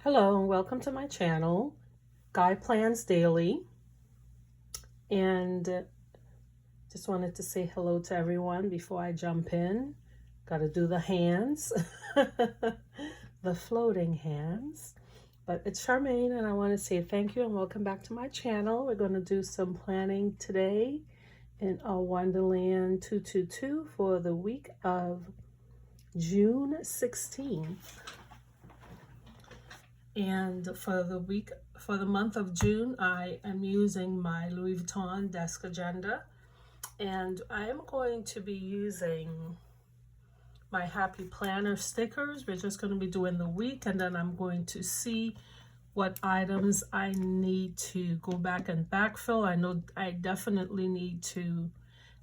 Hello and welcome to my channel, Guy Plans Daily. And just wanted to say hello to everyone before I jump in. Got to do the hands, the floating hands. But it's Charmaine and I want to say thank you and welcome back to my channel. We're going to do some planning today in our Wonderland 222 for the week of June 16th. And for the month of June, I am using my Louis Vuitton desk agenda, and I am going to be using my Happy Planner stickers. We're just going to be doing the week, and then I'm going to see what items I need to go back and backfill. I know I definitely need to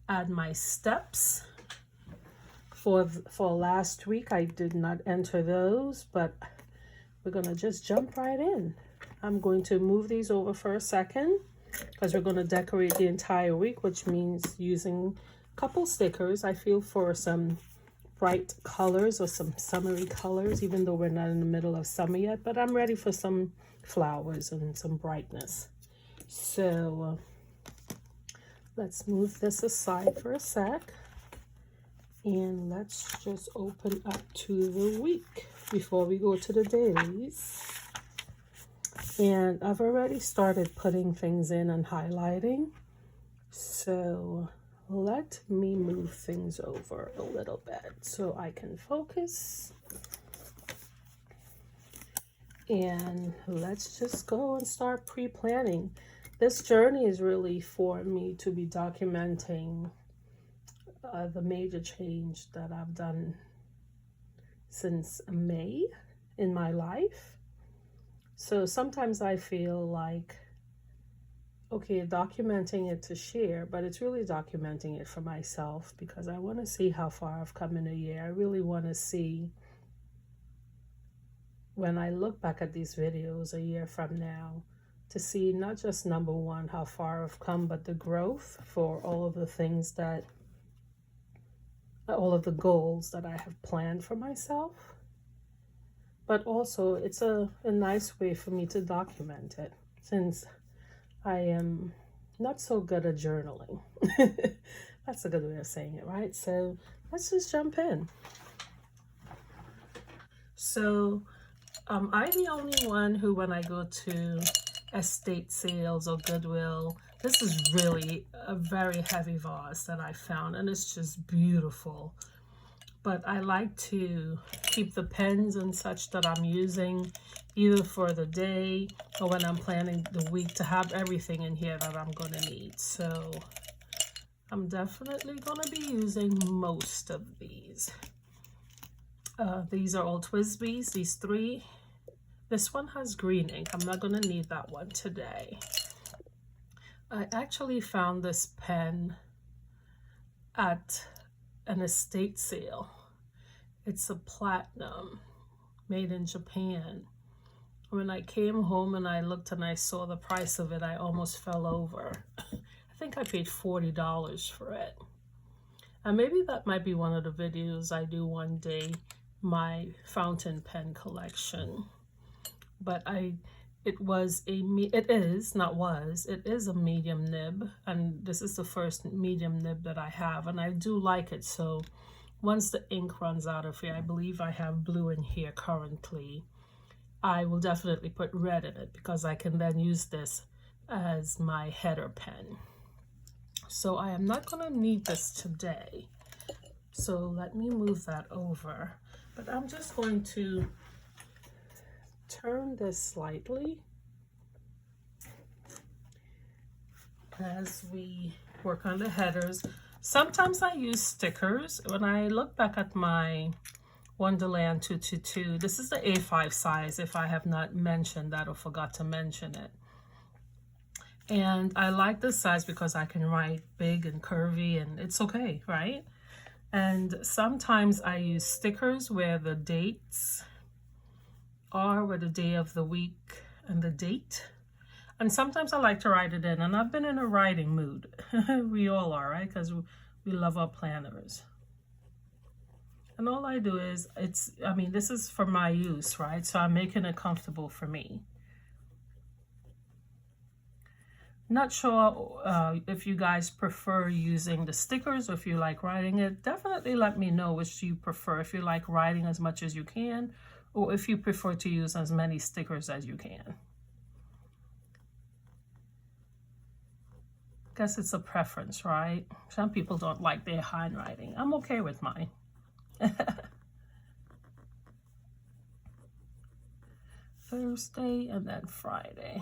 add my steps. For last week, I did not enter those, but we're going to just jump right in. I'm going to move these over for a second because we're going to decorate the entire week, which means using a couple stickers. I feel for some bright colors or some summery colors, even though we're not in the middle of summer yet, but I'm ready for some flowers and some brightness. So let's move this aside for a sec. And let's just open up to the week before we go to the dailies. And I've already started putting things in and highlighting. So let me move things over a little bit so I can focus. And let's just go and start pre-planning. This journey is really for me to be documenting the major change that I've done since May in my life. So sometimes I feel like, okay, documenting it to share, but it's really documenting it for myself because I want to see how far I've come in a year. I really want to see, when I look back at these videos a year from now, to see not just number one, how far I've come, but the growth for all of the things that all of the goals that I have planned for myself. But also it's a nice way for me to document it since I am not so good at journaling. That's a good way of saying it, right? So let's just jump in. So I'm the only one who, when I go to estate sales or Goodwill, this is really a very heavy vase that I found, and it's just beautiful. But I like to keep the pens and such that I'm using either for the day or when I'm planning the week, to have everything in here that I'm going to need. So I'm definitely going to be using most of these. These are all Twisbys, these three. This one has green ink. I'm not going to need that one today. I actually found this pen at an estate sale. It's a platinum made in Japan. When I came home and I looked and I saw the price of it, I almost fell over. I think I paid $40 for it. And maybe that might be one of the videos I do one day, my fountain pen collection. But it is a medium nib, and this is the first medium nib that I have, and I do like it. So once the ink runs out of here, I believe I have blue in here currently, I will definitely put red in it because I can then use this as my header pen. So I am not going to need this today, so let me move that over. But I'm just going to turn this slightly as we work on the headers. Sometimes I use stickers. When I look back at my Wonderland 222, this is the A5 size, if I have not mentioned that or forgot to mention it. And I like this size because I can write big and curvy, and it's okay, right? And sometimes I use stickers where the dates are, where the day of the week and the date. And sometimes I like to write it in, and I've been in a writing mood. We all are, right? Because we love our planners. And all I do is, I mean, this is for my use, right? So I'm making it comfortable for me. Not sure if you guys prefer using the stickers or if you like writing it. Definitely let me know which you prefer. If you like writing as much as you can, or if you prefer to use as many stickers as you can. Guess it's a preference, right? Some people don't like their handwriting. I'm okay with mine. Thursday and then Friday.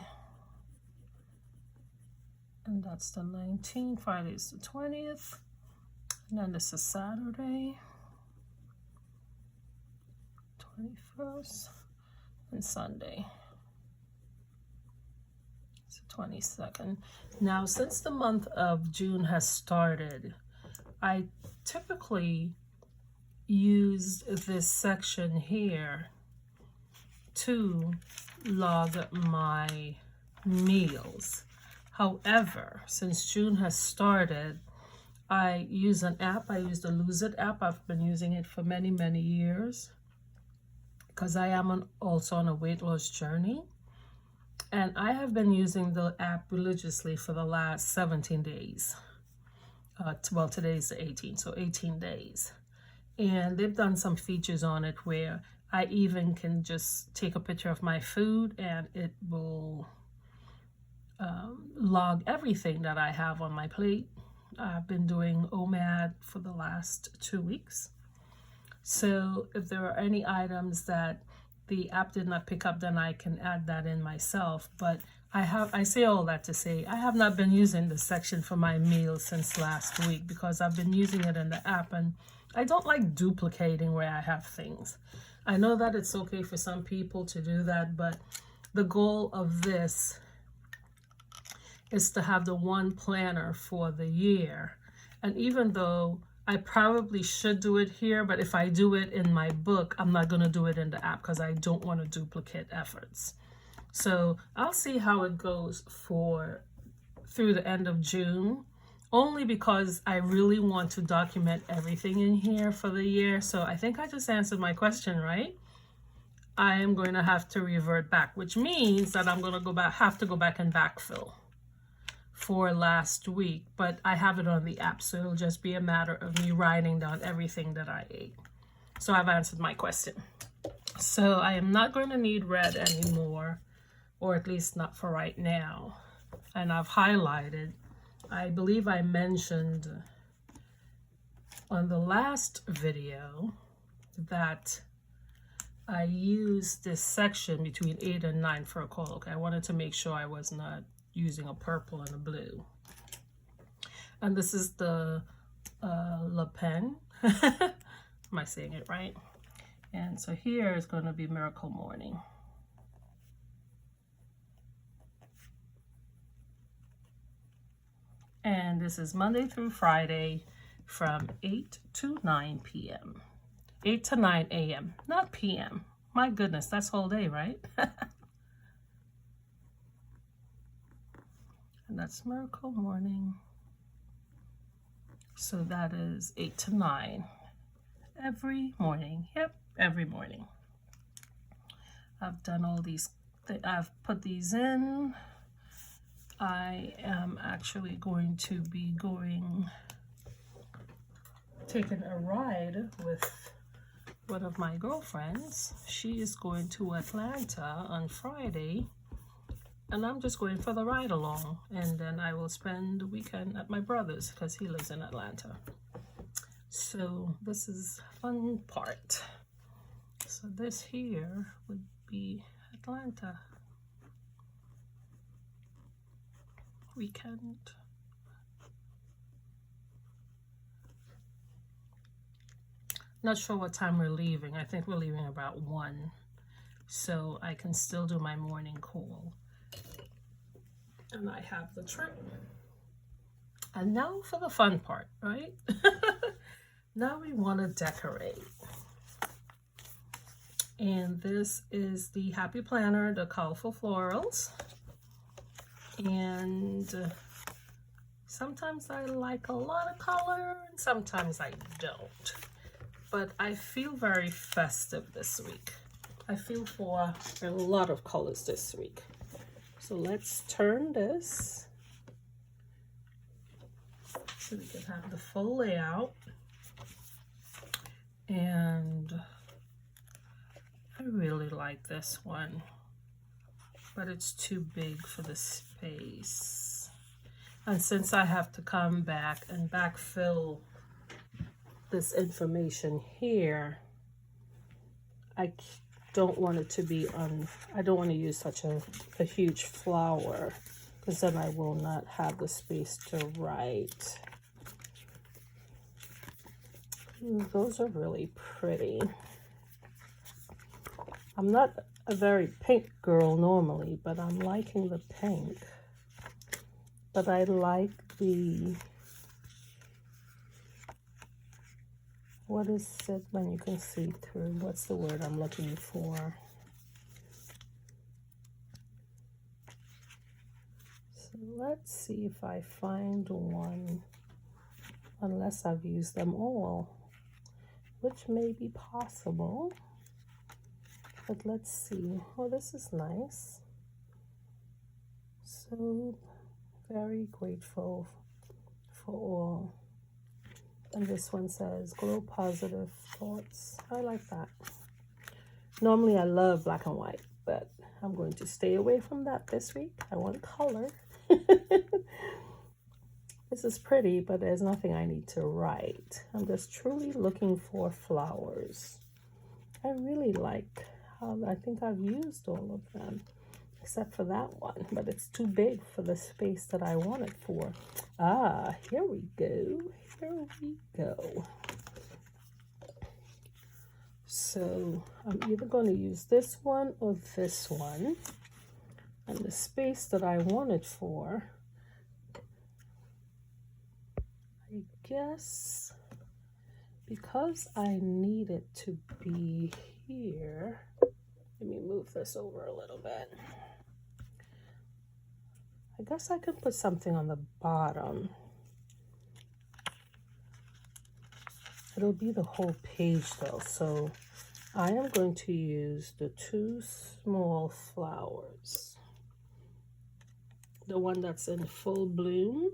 And that's the 19th. Friday is the 20th. And then this is Saturday, 21st, and Sunday. It's the 22nd. Now, since the month of June has started, I typically use this section here to log my meals. However, since June has started, I use an app. I use the Lose It app. I've been using it for many, many years because I am also on a weight loss journey. And I have been using the app religiously for the last 17 days. Well, today's the 18th, so 18 days. And they've done some features on it where I even can just take a picture of my food and it will log everything that I have on my plate. I've been doing OMAD for the last 2 weeks. So if there are any items that the app did not pick up, then I can add that in myself. But I say all that to say I have not been using this section for my meals since last week because I've been using it in the app and I don't like duplicating where I have things. I know that it's okay for some people to do that, but the goal of this is to have the one planner for the year. And even though I probably should do it here, but if I do it in my book, I'm not going to do it in the app because I don't want to duplicate efforts. So I'll see how it goes through the end of June, only because I really want to document everything in here for the year. So I think I just answered my question, right? I am going to have to revert back, which means that I'm going to have to go back and backfill for last week, but I have it on the app, so it'll just be a matter of me writing down everything that I ate. So I've answered my question. So I am not going to need red anymore, or at least not for right now. And I've highlighted, I believe I mentioned on the last video that I used this section between 8 and 9 for a call. Okay, I wanted to make sure I was not using a purple and a blue. And this is the Le Pen. Am I saying it right? And so here is going to be Miracle Morning. And this is Monday through Friday from 8 to 9 p.m. 8 to 9 a.m., not p.m. My goodness, that's whole day, right? And that's Miracle Morning. So that is 8 to 9 every morning. Yep, every morning. I've done all these, I've put these in. I am actually going to be taking a ride with one of my girlfriends. She is going to Atlanta on Friday. And I'm just going for the ride along, and then I will spend the weekend at my brother's because he lives in Atlanta. So this is fun part. So this here would be Atlanta weekend. Not sure what time we're leaving. I think we're leaving about 1, so I can still do my morning call. And I have the trip. And now for the fun part, right? Now we want to decorate. And this is the Happy Planner, the colorful florals. And sometimes I like a lot of color, and sometimes I don't. but I feel very festive this week. I feel for a lot of colors this week. So let's turn this so we can have the full layout. And I really like this one, but it's too big for the space. And since I have to come back and backfill this information here, I don't want it to be I don't want to use such a huge flower, because then I will not have the space to write. Ooh, those are really pretty. I'm not a very pink girl normally, but I'm liking the pink. But I like the, what is it when you can see through? What's the word I'm looking for? So let's see if I find one, unless I've used them all, which may be possible. But let's see. Oh, this is nice. So very grateful for all. And this one says, glow positive thoughts. I like that. Normally I love black and white, but I'm going to stay away from that this week. I want color. This is pretty, but there's nothing I need to write. I'm just truly looking for flowers. I really like how, I think I've used all of them, except for that one, but it's too big for the space that I want it for. Ah, here we go. Here we go. So I'm either going to use this one or this one. And the space that I want it for, I guess, because I need it to be here, let me move this over a little bit. I guess I could put something on the bottom. It'll be the whole page though, so I am going to use the two small flowers. The one that's in full bloom.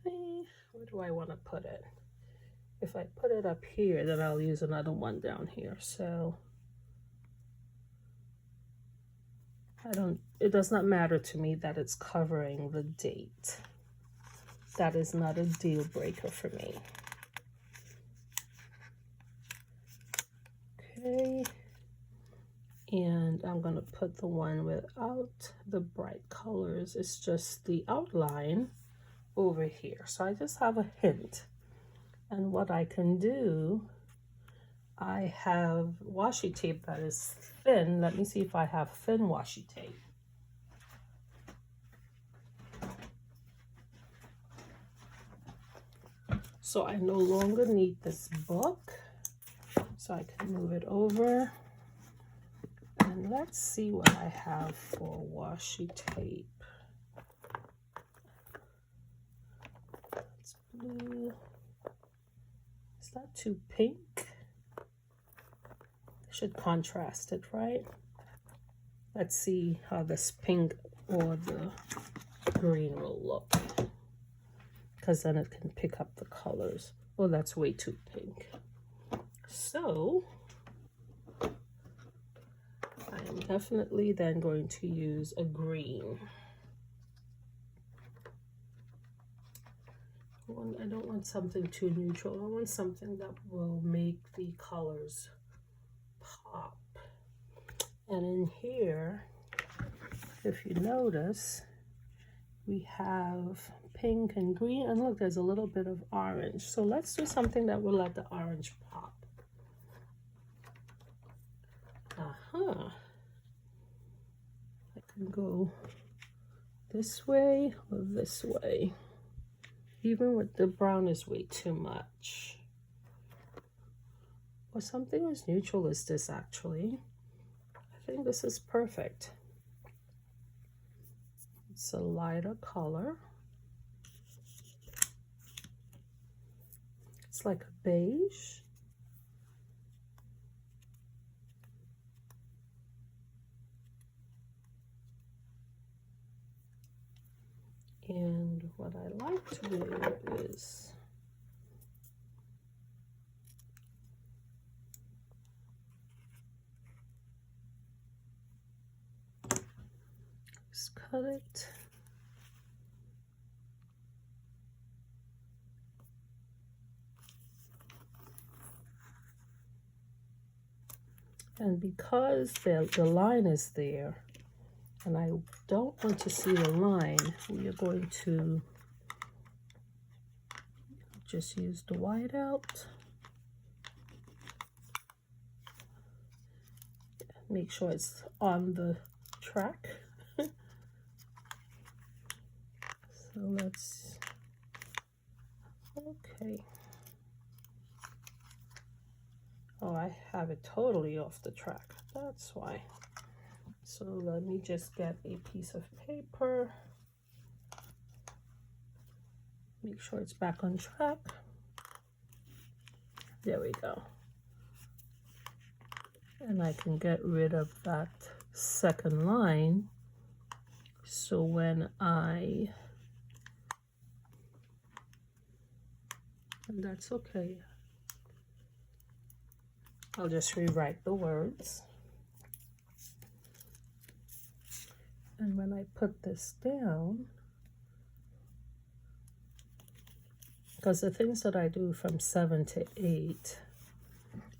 Where do I want to put it? If I put it up here, then I'll use another one down here. So it does not matter to me that it's covering the date. That is not a deal breaker for me. Okay. And I'm going to put the one without the bright colors. It's just the outline over here. So I just have a hint. And what I can do, I have washi tape that is thin. Let me see if I have thin washi tape. So I no longer need this book. So I can move it over. And let's see what I have for washi tape. It's blue. Is that too pink? Should contrast it, right? Let's see how this pink or the green will look, because then it can pick up the colors. Oh, that's way too pink. So I am definitely then going to use a green. I don't want something too neutral. I want something that will make the colors pop. And in here, if you notice, we have pink and green, and look, there's a little bit of orange. So let's do something that will let the orange pop. I can go this way or this way. Even with the brown is way too much. Or something as neutral as this, actually. I think this is perfect. It's a lighter color. It's looks like a beige. And what I like to do is just cut it. And because the line is there, and I don't want to see the line, we are going to just use the white out. Make sure it's on the track. So let's, okay. Oh, I have it totally off the track. That's why. So let me just get a piece of paper. Make sure it's back on track. There we go. And I can get rid of that second line. So when and that's okay. I'll just rewrite the words. And when I put this down, because the things that I do from 7 to 8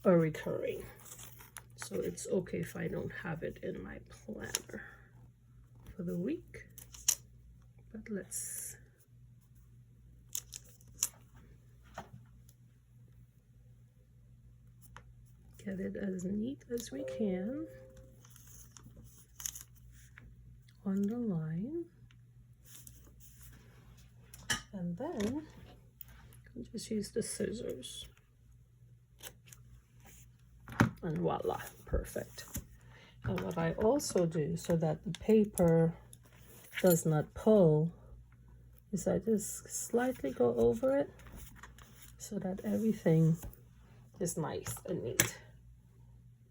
are recurring. So it's okay if I don't have it in my planner for the week. But let's get it as neat as we can on the line. And then I'll just use the scissors. And voila, perfect. And what I also do so that the paper does not pull is I just slightly go over it so that everything is nice and neat.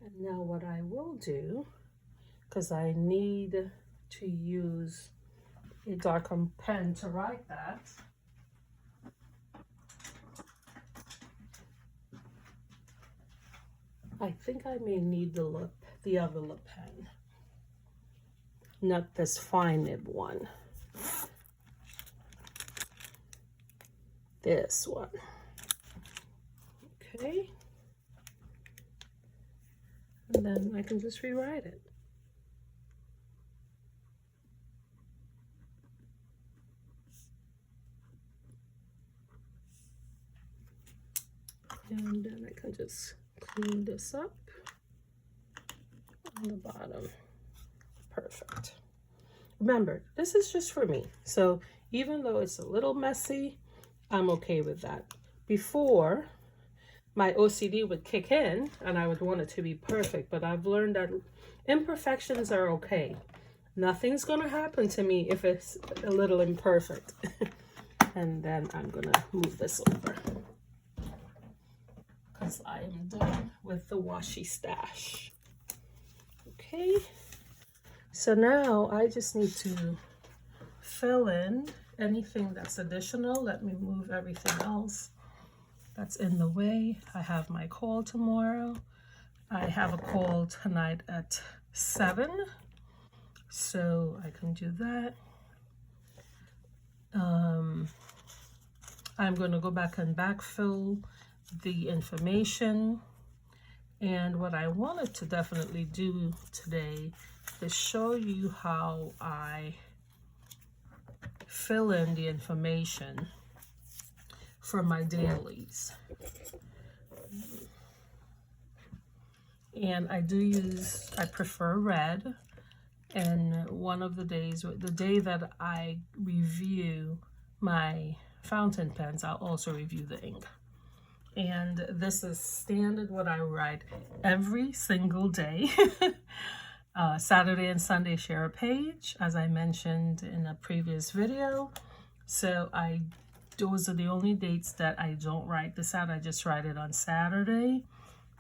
And now what I will do, because I need to use a darker pen to write that, I think I may need the other lip pen, not this fine nib one. This one. Okay. And then I can just rewrite it. And then I can just clean this up on the bottom. Perfect. Remember, this is just for me. So even though it's a little messy, I'm okay with that. Before, my OCD would kick in and I would want it to be perfect, but I've learned that imperfections are okay. Nothing's gonna happen to me if it's a little imperfect. And then I'm gonna move this over because I am done with the washi stash. Okay, so now I just need to fill in anything that's additional. Let me move everything else that's in the way. I have my call tomorrow. I have a call tonight at 7, so I can do that. I'm going to go back and backfill the information. And what I wanted to definitely do today is show you how I fill in the information for my dailies. And I prefer red. And one of the days, the day that I review my fountain pens, I'll also review the ink. And this is standard what I write every single day. Saturday and Sunday share a page, as I mentioned in a previous video. So I Those are the only dates that I don't write this out. I just write it on Saturday.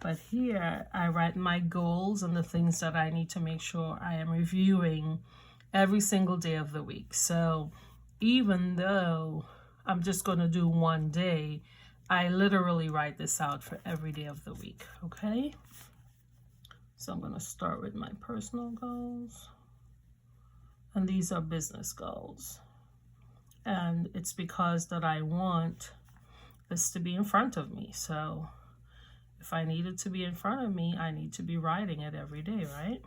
But here I write my goals and the things that I need to make sure I am reviewing every single day of the week. So even though I'm just going to do one day, I literally write this out for every day of the week, okay? So I'm going to start with my personal goals. And these are business goals. And it's because that I want this to be in front of me. So if I need it to be in front of me, I need to be writing it every day, right?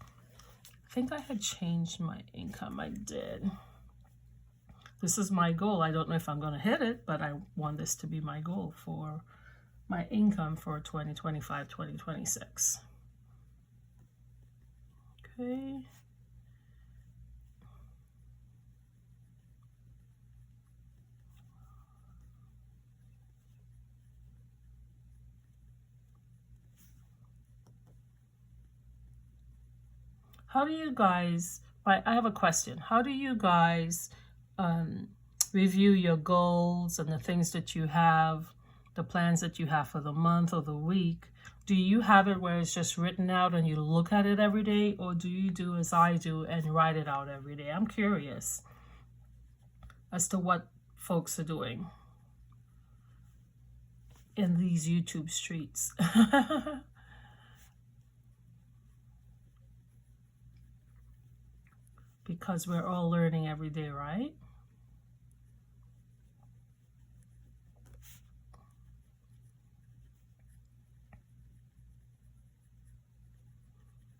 I think I had changed my income. I did. This is my goal. I don't know if I'm going to hit it, but I want this to be my goal for my income for 2025, 2026. Okay. How do you guys, I have a question. How do you guys review your goals and the things that you have, the plans that you have for the month or the week? Do you have it where it's just written out and you look at it every day, or do you do as I do and write it out every day? I'm curious as to what folks are doing in these YouTube streets. Because we're all learning every day, right?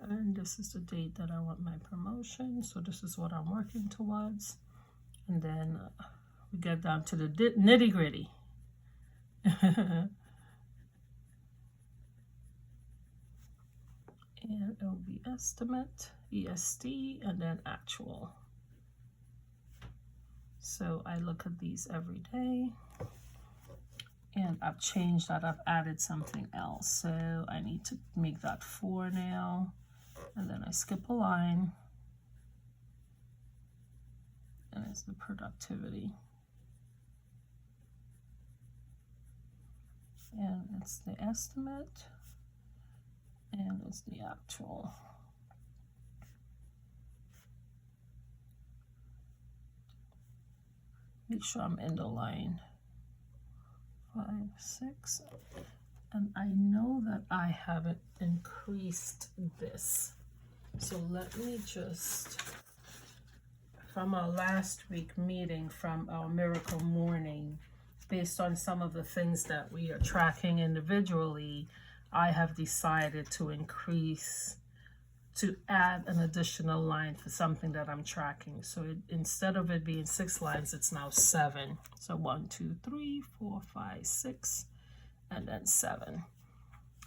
And this is the date that I want my promotion. So this is what I'm working towards. And then we get down to the nitty gritty. And it'll be estimate, EST, and then actual. So I look at these every day. And I've changed that. I've added something else. So I need to make that 4 now. And then I skip a line. And it's the productivity. And it's the estimate. And it's the actual. Make sure I'm in the line. 5, 6. And I know that I haven't increased this. So let me just, from our last week meeting, from our miracle morning, based on some of the things that we are tracking individually, I have decided to increase, to add an additional line for something that I'm tracking. So instead of it being 6 lines, it's now 7. So 1, 2, 3, 4, 5, 6, and then 7.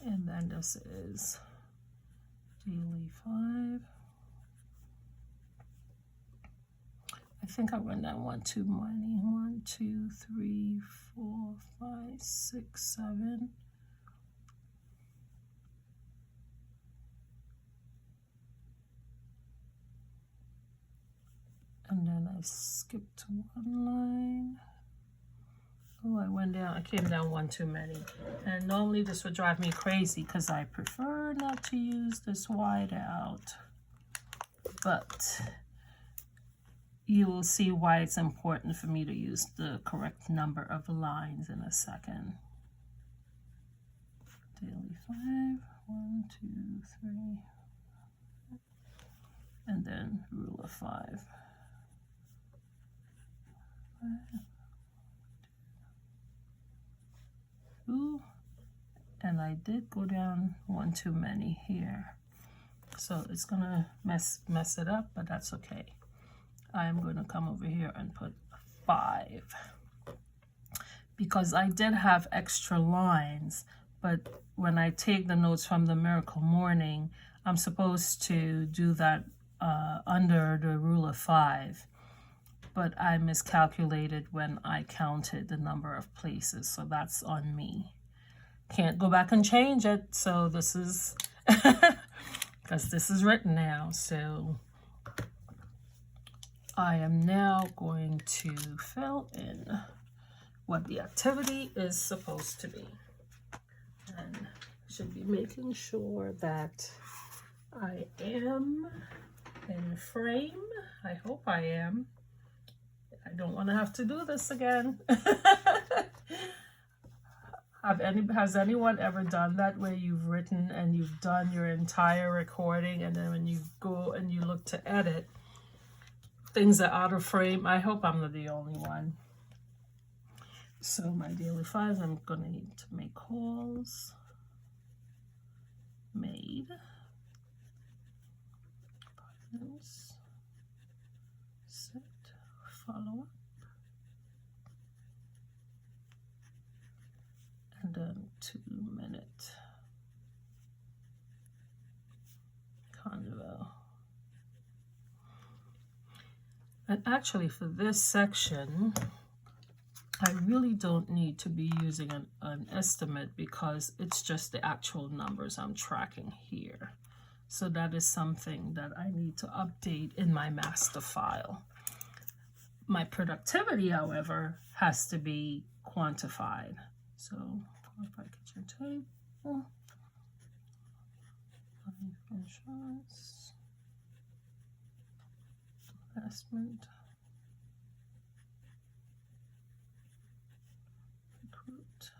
And then this is daily 5. I think I went down 1 too many. 1, 2, 3, 4, 5, 6, 7. And then I skipped 1 line. Oh, I went down, I came down 1 too many. And normally this would drive me crazy because I prefer not to use this wide out. But you will see why it's important for me to use the correct number of lines in a second. Daily 5, 1, 2, 3. And then rule of 5. Ooh, and I did go down 1 too many here, so it's gonna mess it up, but that's okay. I am going to come over here and put 5 because I did have extra lines, but when I take the notes from the miracle morning, I'm supposed to do that under the rule of 5. But I miscalculated when I counted the number of places, so that's on me. Can't go back and change it, so this is, because this is written now, so I am now going to fill in what the activity is supposed to be. And should be making sure that I am in frame. I hope I am. I don't want to have to do this again. Has anyone ever done that, where you've written and you've done your entire recording, and then when you go and you look to edit, things are out of frame? I hope I'm not the only one. So my daily files, I'm going to need to make calls, made, set, follow up, and then 2-minute convo. And actually for this section, I really don't need to be using an estimate, because it's just the actual numbers I'm tracking here. So that is something that I need to update in my master file. My productivity, however, has to be quantified. So quantify kitchen table, insurance, investment, recruit,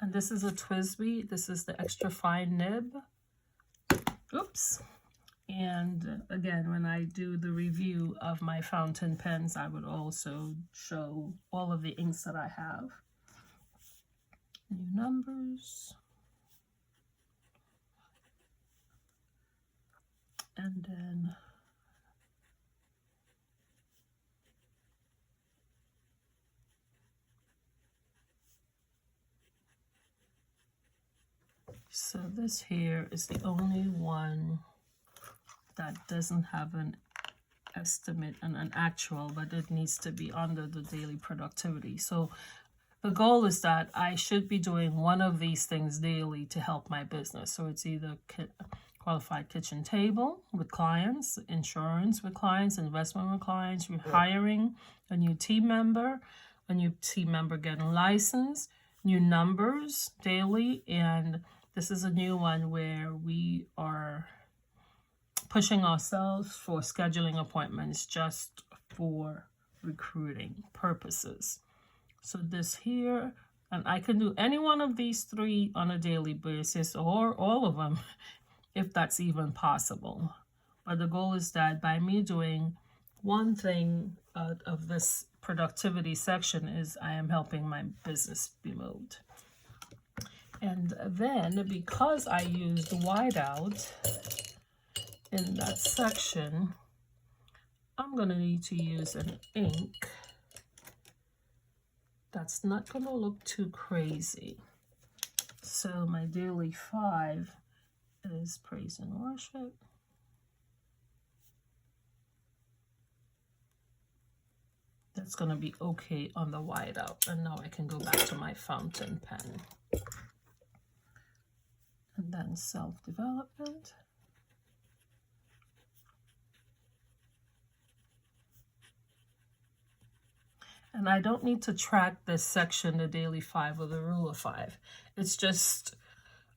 and this is a TWSBI. This is the extra fine nib. Oops. And again, when I do the review of my fountain pens, I would also show all of the inks that I have. New numbers. And then so this here is the only one that doesn't have an estimate and an actual, but it needs to be under the daily productivity. So the goal is that I should be doing one of these things daily to help my business. So it's either qualified kitchen table with clients, insurance with clients, investment with clients, hiring a new team member getting licensed, new numbers daily, and this is a new one where we are pushing ourselves for scheduling appointments just for recruiting purposes. So this here, and I can do any one of these 3 on a daily basis, or all of them, if that's even possible. But the goal is that by me doing one thing out of this productivity section is I am helping my business be moved. And then because I used whiteout in that section, I'm going to need to use an ink that's not going to look too crazy. So my daily 5 is praise and worship. That's going to be okay on the whiteout. And now I can go back to my fountain pen. And then self-development. And I don't need to track this section, the daily 5 or the rule of 5. It's just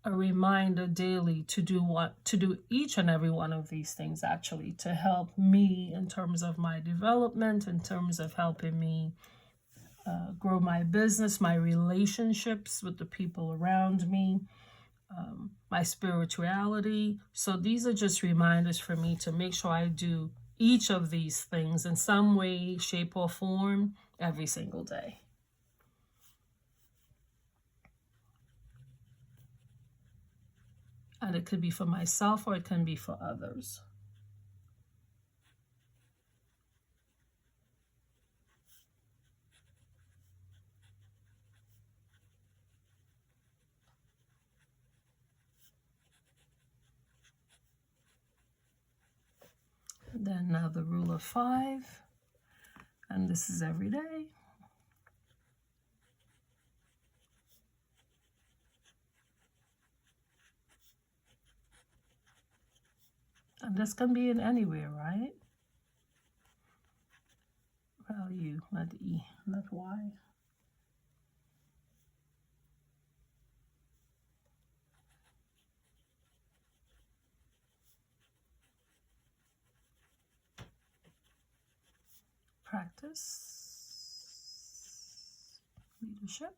a reminder daily to do each and every one of these things, actually, to help me in terms of my development, in terms of helping me grow my business, my relationships with the people around me, my spirituality. So these are just reminders for me to make sure I do each of these things in some way, shape, or form every single day. And it could be for myself or it can be for others. And then now the rule of 5. And this is every day. And this can be in anywhere, right? Value, not E, not Y. Practice, leadership.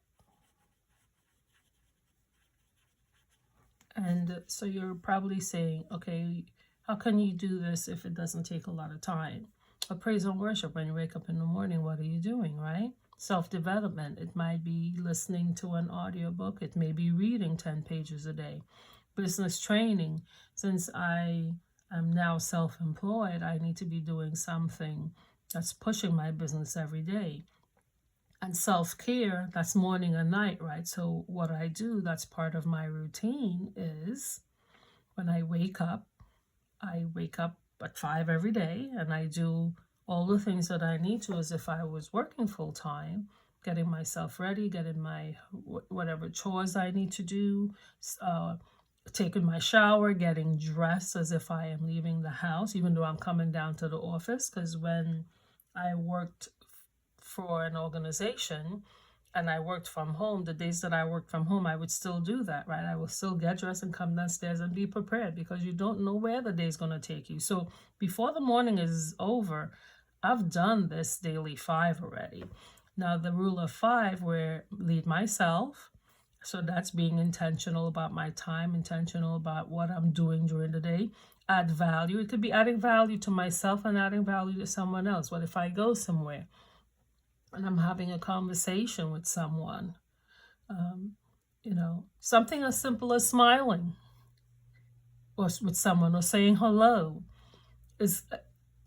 And so you're probably saying, okay, how can you do this if it doesn't take a lot of time? A praise and worship, when you wake up in the morning, what are you doing, right? Self-development, it might be listening to an audiobook. It may be reading 10 pages a day. Business training, since I am now self-employed, I need to be doing something that's pushing my business every day. And self-care, that's morning and night, right? So what I do, that's part of my routine, is when I wake up at 5 every day, and I do all the things that I need to as if I was working full-time, getting myself ready, getting my whatever chores I need to do, taking my shower, getting dressed as if I am leaving the house, even though I'm coming down to the office, because when I worked for an organization and I worked from home, the days that I worked from home, I would still do that, right? I will still get dressed and come downstairs and be prepared, because you don't know where the day's going to take you. So before the morning is over, I've done this daily 5 already. Now the rule of 5, where lead myself. So that's being intentional about my time, intentional about what I'm doing during the day. Add value. It could be adding value to myself and adding value to someone else. What if I go somewhere and I'm having a conversation with someone, something as simple as smiling or with someone, or saying hello is,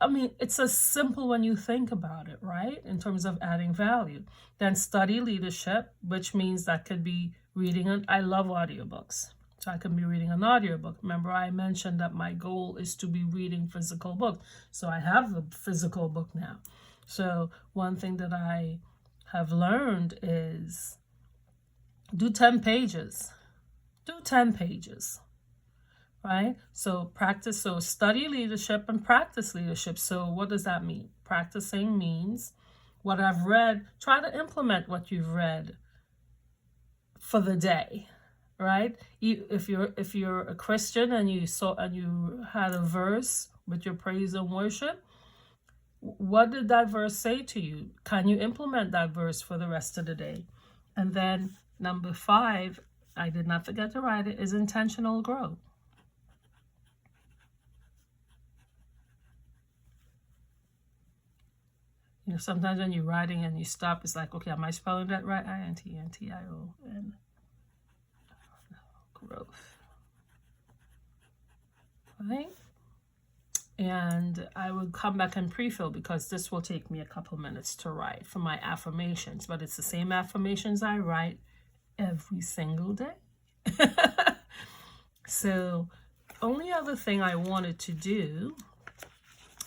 it's as simple when you think about it, right? In terms of adding value. Then study leadership, which means that could be reading. I love audiobooks. So I can be reading an audiobook. Remember, I mentioned that my goal is to be reading physical books. So I have a physical book now. So one thing that I have learned is do 10 pages. Do 10 pages, right? So practice, so study leadership and practice leadership. So what does that mean? Practicing means what I've read, try to implement what you've read for the day, right? If you're a Christian and you had a verse with your praise and worship, what did that verse say to you? Can you implement that verse for the rest of the day? And then number 5, I did not forget to write it, is intentional growth. Sometimes when you're writing and you stop, it's like, okay, am I spelling that right? I-N-T-N-T-I-O-N. Growth. Right? And I will come back and pre-fill, because this will take me a couple minutes to write for my affirmations, but it's the same affirmations I write every single day. So only other thing I wanted to do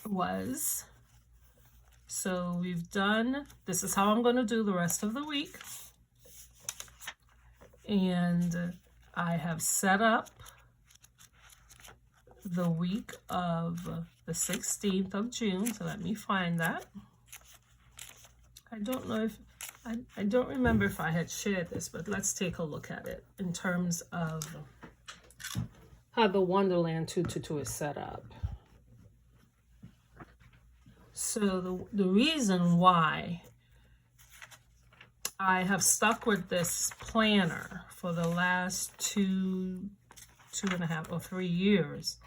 was, so we've done, this is how I'm going to do the rest of the week. And I have set up the week of the 16th of June. So let me find that. I don't know if, I don't remember if I had shared this, but let's take a look at it in terms of how the Wonderland 222 is set up. So the reason why I have stuck with this planner for the last 2.5 or 3 years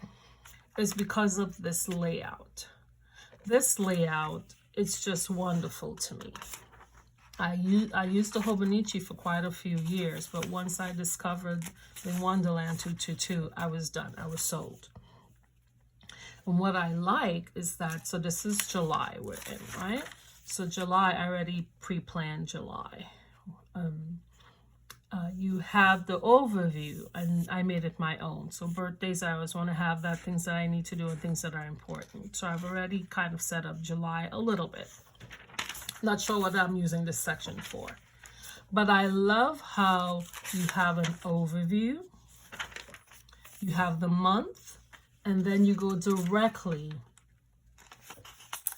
is because of this layout. This layout, it's just wonderful to me. I used the Hobonichi for quite a few years, but once I discovered the Wonderland 222, I was done. I was sold. And what I like is that, so this is July we're in, right? So July, I already pre-planned July. You have the overview, and I made it my own. So birthdays, I always want to have that, things that I need to do and things that are important. So I've already kind of set up July a little bit. Not sure what I'm using this section for. But I love how you have an overview. You have the month. and then you go directly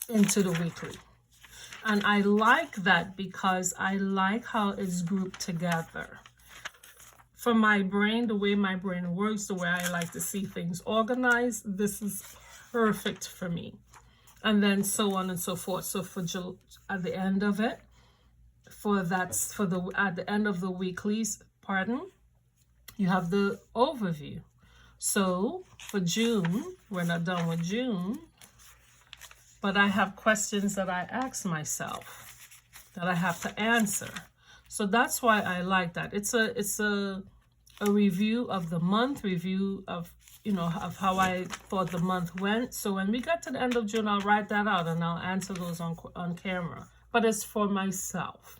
into the weekly. And I like that because I like how it's grouped together. For my brain, the way my brain works, the way I like to see things organized, this is perfect for me. And then so on and so forth. So for at the end of it, at the end of the weeklies, you have the overview. So for June, we're not done with June, but I have questions that I ask myself that I have to answer. So that's why I like that. It's a review of the month, review of of how I thought the month went. So when we get to the end of June, I'll write that out and I'll answer those on camera. But it's for myself,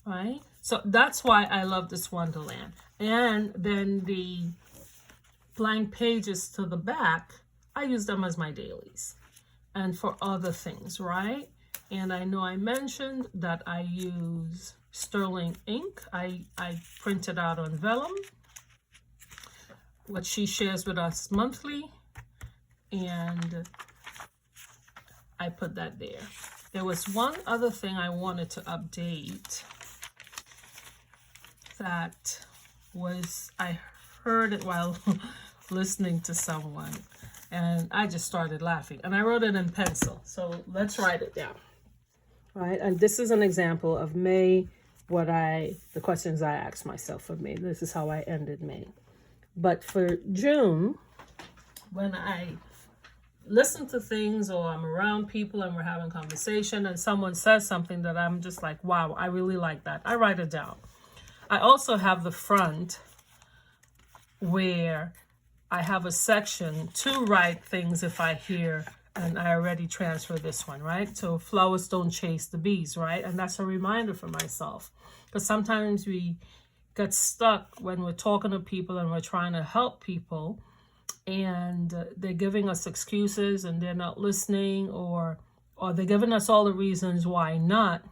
right? So that's why I love this Wonderland. And then the blank pages to the back, I use them as my dailies and for other things, right? And I know I mentioned that I use sterling ink. I print it out on vellum, what she shares with us monthly, and I put that there. There was one other thing I wanted to update that was, I heard it while listening to someone, and I just started laughing, and I wrote it in pencil. So let's write it down, right? And this is an example of May, the questions I asked myself for May. This is how I ended May. But for June, when I listen to things or I'm around people and we're having conversation and someone says something that I'm just like, wow, I really like that, I write it down. I also have the front where I have a section to write things if I hear, and I already transferred this one, right? So flowers don't chase the bees, right? And that's a reminder for myself, because sometimes we get stuck when we're talking to people and we're trying to help people, and they're giving us excuses and they're not listening, or they're giving us all the reasons why not.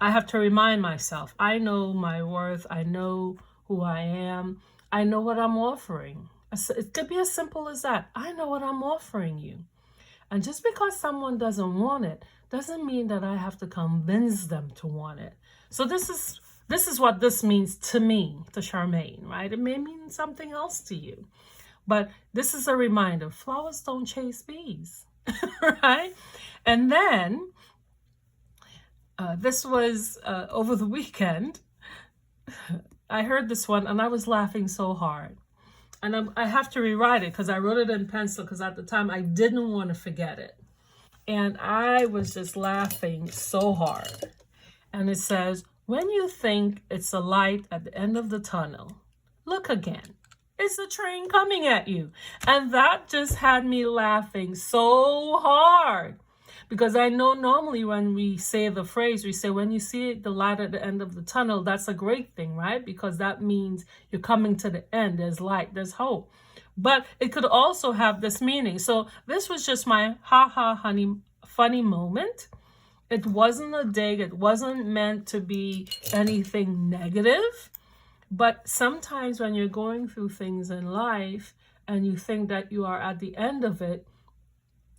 I have to remind myself, I know my worth, I know who I am, I know what I'm offering. It could be as simple as that. I know what I'm offering you. And just because someone doesn't want it doesn't mean that I have to convince them to want it. So this is what this means to me, to Charmaine, right? It may mean something else to you. But this is a reminder, flowers don't chase bees, right? And then this was over the weekend. I heard this one and I was laughing so hard. And I have to rewrite it because I wrote it in pencil because at the time I didn't want to forget it. And I was just laughing so hard. And it says, when you think it's a light at the end of the tunnel, look again. It's a train coming at you. And that just had me laughing so hard. Because I know normally when we say the phrase, we say, when you see the light at the end of the tunnel, that's a great thing, right? Because that means you're coming to the end. There's light, there's hope. But it could also have this meaning. So this was just my honey, funny moment. It wasn't a dig. It wasn't meant to be anything negative. But sometimes when you're going through things in life and you think that you are at the end of it,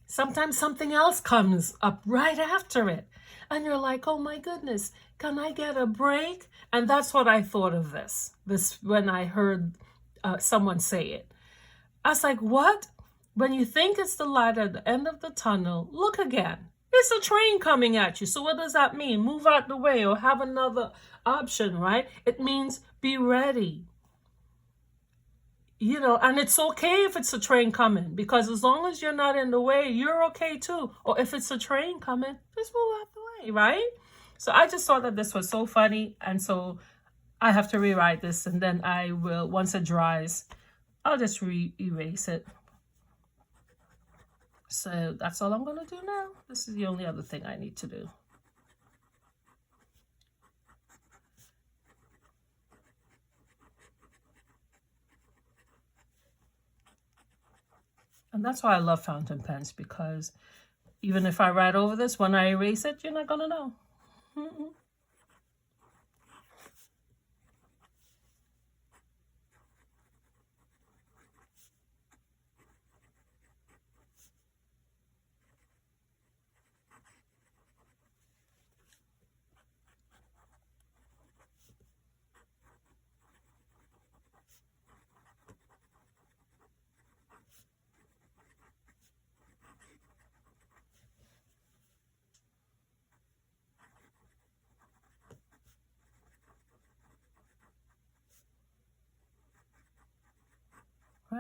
sometimes something else comes up right after it. And you're like, oh my goodness, can I get a break? And that's what I thought of this when I heard someone say it. I was like, what? When you think it's the light at the end of the tunnel, look again. It's a train coming at you. So what does that mean? Move out the way or have another option, right? It means be ready. And it's okay if it's a train coming, because as long as you're not in the way, you're okay too. Or if it's a train coming, just move out the way, right? So I just thought that this was so funny. And so I have to rewrite this, and then I will, once it dries, I'll just erase it. So that's all I'm going to do now. This is the only other thing I need to do. And that's why I love fountain pens, because even if I write over this, when I erase it, you're not going to know.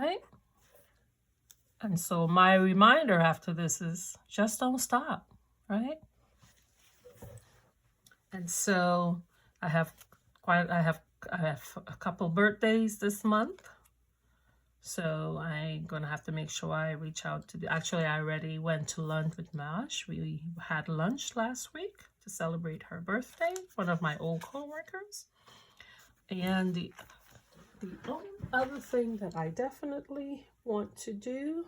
right? And so my reminder after this is just don't stop, right? And so I have a couple birthdays this month. So I'm going to have to make sure I reach out to actually, I already went to lunch with Mash. We had lunch last week to celebrate her birthday, one of my old coworkers. And the only other thing that I definitely want to do,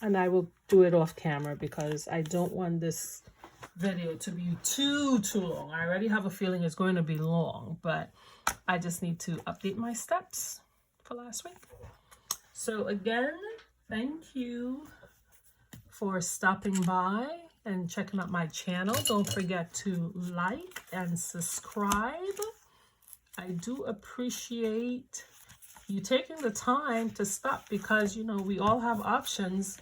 and I will do it off camera because I don't want this video to be too long. I already have a feeling it's going to be long, but I just need to update my steps for last week. So again, thank you for stopping by and checking out my channel. Don't forget to like and subscribe. I do appreciate you taking the time to stop because, you know, we all have options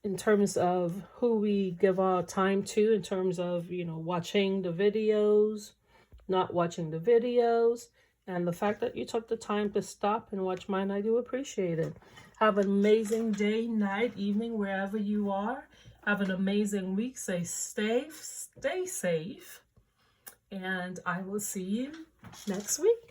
in terms of who we give our time to, in terms of, you know, watching the videos, not watching the videos. And the fact that you took the time to stop and watch mine, I do appreciate it. Have an amazing day, night, evening, wherever you are. Have an amazing week. Stay safe. And I will see you next week.